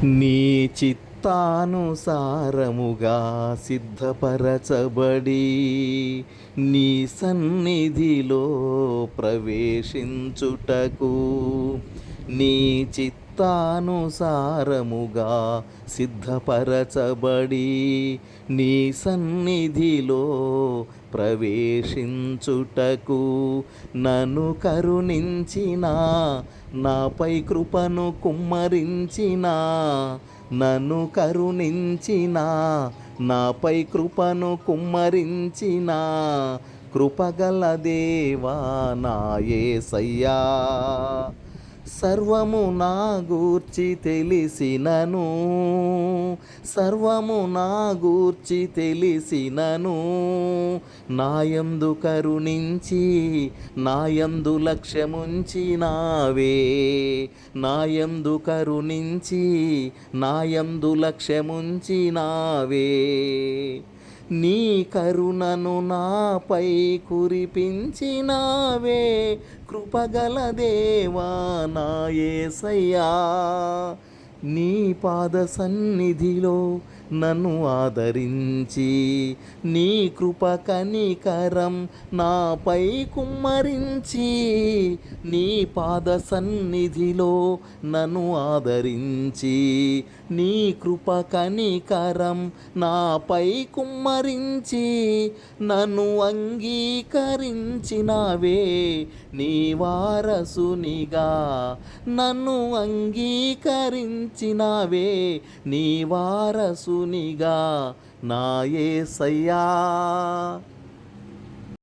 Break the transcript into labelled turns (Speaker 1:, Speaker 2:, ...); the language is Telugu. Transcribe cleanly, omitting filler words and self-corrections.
Speaker 1: నీ చిత్తానుసారముగా సిద్ధపరచబడి నీ సన్నిధిలో ప్రవేశించుటకు నీ చిత్తానుసారముగా సిద్ధపరచబడి నీ సన్నిధిలో ప్రవేశించుటకు నన్ను కరుణించిన నాపై కృపను కుమ్మరించిన నన్ను కరుణించిన నాపై కృపను కుమ్మరించిన కృపగల దేవా నా యేసయ్యా. సర్వము నా గూర్చి తెలిసినను సర్వము నా గూర్చి తెలిసినను నాయందు కరుణించి నాయందు లక్ష్యముంచినావే నాయందు కరుణించి నాయందు లక్ష్యముంచినావే. నీ కరుణను నాపై కురిపించినావే కృపగల దేవా నా యేసయ్యా. నీ పాద సన్నిధిలో నన్ను ఆదరించి నీ కృప కనికరం నాపై కుమ్మరించి నీ పాద సన్నిధిలో నన్ను ఆదరించి నీ కృప కనికరం నాపై కుమ్మరించి నన్ను అంగీకరించినవే నీ వారసునిగా నన్ను అంగీకరించినవే నీ వారసునిగా నా యేసయ్యా.